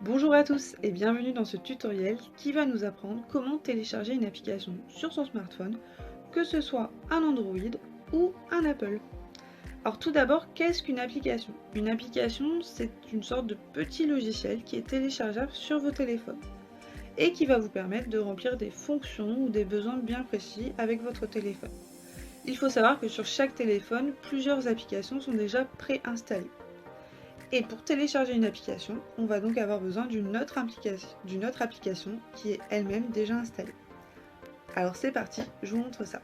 Bonjour à tous et bienvenue dans ce tutoriel qui va nous apprendre comment télécharger une application sur son smartphone, que ce soit un Android ou un Apple. Alors tout d'abord, qu'est-ce qu'une application? Une application, c'est une sorte de petit logiciel qui est téléchargeable sur vos téléphones et qui va vous permettre de remplir des fonctions ou des besoins bien précis avec votre téléphone. Il faut savoir que sur chaque téléphone, plusieurs applications sont déjà préinstallées. Et pour télécharger une application, on va donc avoir besoin d'une autre application qui est elle-même déjà installée. Alors c'est parti, je vous montre ça.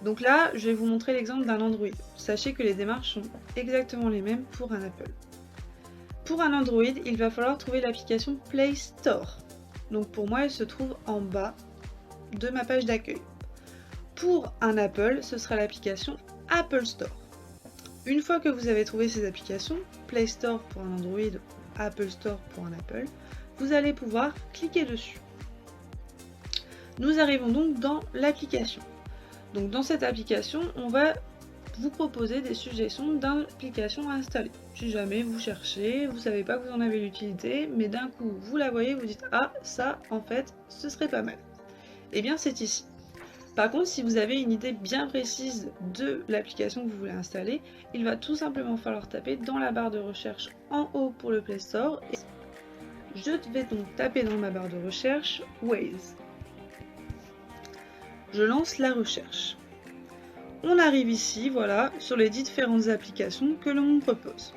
Donc là, je vais vous montrer l'exemple d'un Android. Sachez que les démarches sont exactement les mêmes pour un Apple. Pour un Android, il va falloir trouver l'application Play Store. Donc pour moi, elle se trouve en bas de ma page d'accueil. Pour un Apple, ce sera l'application Apple Store. Une fois que vous avez trouvé ces applications, Play Store pour un Android, Apple Store pour un Apple, vous allez pouvoir cliquer dessus. Nous arrivons donc dans l'application. Donc dans cette application, on va vous proposer des suggestions d'applications à installer. Si jamais vous cherchez, vous ne savez pas que vous en avez l'utilité, mais d'un coup vous la voyez, vous dites « Ah, ça en fait, ce serait pas mal ». Eh bien c'est ici. Par contre, si vous avez une idée bien précise de l'application que vous voulez installer, il va tout simplement falloir taper dans la barre de recherche en haut pour le Play Store. Et je vais donc taper dans ma barre de recherche Waze. Je lance la recherche. On arrive ici, voilà, sur les différentes applications que l'on me propose.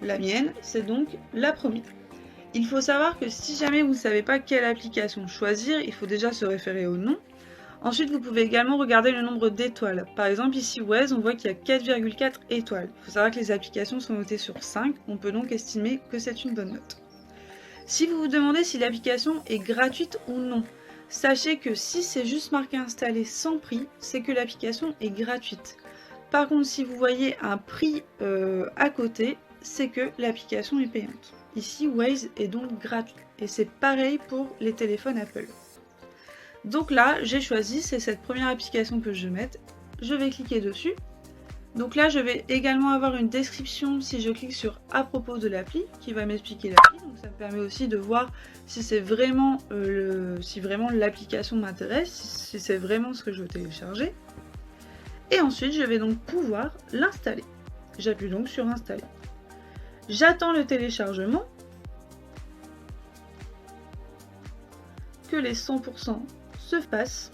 La mienne, c'est donc la première. Il faut savoir que si jamais vous ne savez pas quelle application choisir, il faut déjà se référer au nom. Ensuite, vous pouvez également regarder le nombre d'étoiles. Par exemple, ici, Waze, on voit qu'il y a 4,4 étoiles. Il faut savoir que les applications sont notées sur 5, on peut donc estimer que c'est une bonne note. Si vous vous demandez si l'application est gratuite ou non, sachez que si c'est juste marqué installé sans prix, c'est que l'application est gratuite. Par contre, si vous voyez un prix à côté, c'est que l'application est payante. Ici, Waze est donc gratuit. Et c'est pareil pour les téléphones Apple. Donc là, j'ai choisi, c'est cette première application que je vais mettre. Je vais cliquer dessus. Donc là, je vais également avoir une description si je clique sur à propos de l'appli, qui va m'expliquer l'appli. Donc ça me permet aussi de voir si c'est vraiment si vraiment l'application m'intéresse, si c'est vraiment ce que je veux télécharger. Et ensuite, je vais donc pouvoir l'installer. J'appuie donc sur installer. J'attends le téléchargement, que les 100% se fassent,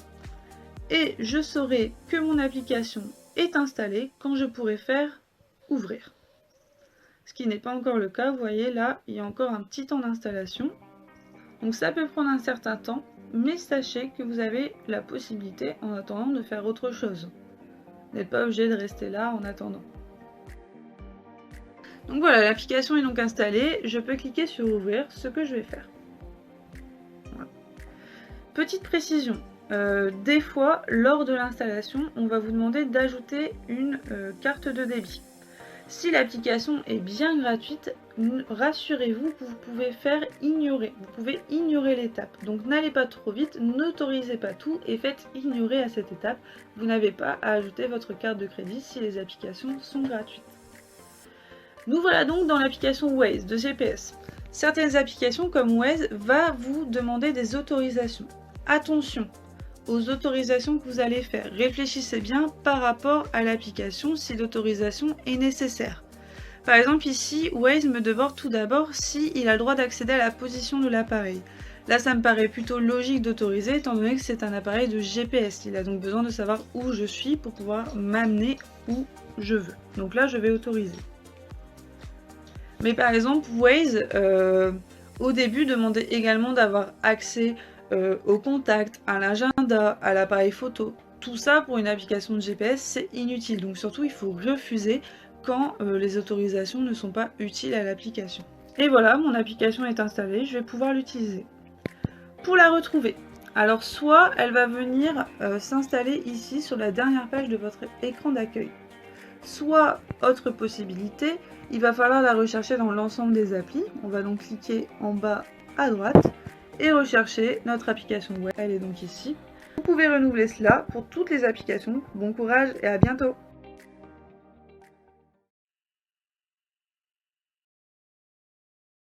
et je saurai que mon application est installée quand je pourrai faire ouvrir. Ce qui n'est pas encore le cas, vous voyez là, il y a encore un petit temps d'installation. Donc ça peut prendre un certain temps, mais sachez que vous avez la possibilité en attendant de faire autre chose. Vous n'êtes pas obligé de rester là en attendant. Donc voilà, l'application est donc installée, je peux cliquer sur ouvrir, ce que je vais faire. Voilà. Petite précision, des fois, lors de l'installation, on va vous demander d'ajouter une carte de débit. Si l'application est bien gratuite, rassurez-vous que vous pouvez faire ignorer. Vous pouvez ignorer l'étape. Donc n'allez pas trop vite, n'autorisez pas tout et faites ignorer à cette étape. Vous n'avez pas à ajouter votre carte de crédit si les applications sont gratuites. Nous voilà donc dans l'application Waze de GPS. Certaines applications comme Waze vont vous demander des autorisations. Attention aux autorisations que vous allez faire. Réfléchissez bien par rapport à l'application si l'autorisation est nécessaire. Par exemple ici, Waze me demande tout d'abord s'il a le droit d'accéder à la position de l'appareil. Là ça me paraît plutôt logique d'autoriser étant donné que c'est un appareil de GPS. Il a donc besoin de savoir où je suis pour pouvoir m'amener où je veux. Donc là je vais autoriser. Mais par exemple Waze au début demandait également d'avoir accès au contact, à l'agenda, à l'appareil photo. Tout ça pour une application de GPS, c'est inutile. Donc surtout, il faut refuser quand les autorisations ne sont pas utiles à l'application. Et voilà, mon application est installée, je vais pouvoir l'utiliser. Pour la retrouver, alors soit elle va venir s'installer ici sur la dernière page de votre écran d'accueil. Soit, autre possibilité, il va falloir la rechercher dans l'ensemble des applis. On va donc cliquer en bas à droite et rechercher notre application web. Elle est donc ici. Vous pouvez renouveler cela pour toutes les applications. Bon courage et à bientôt!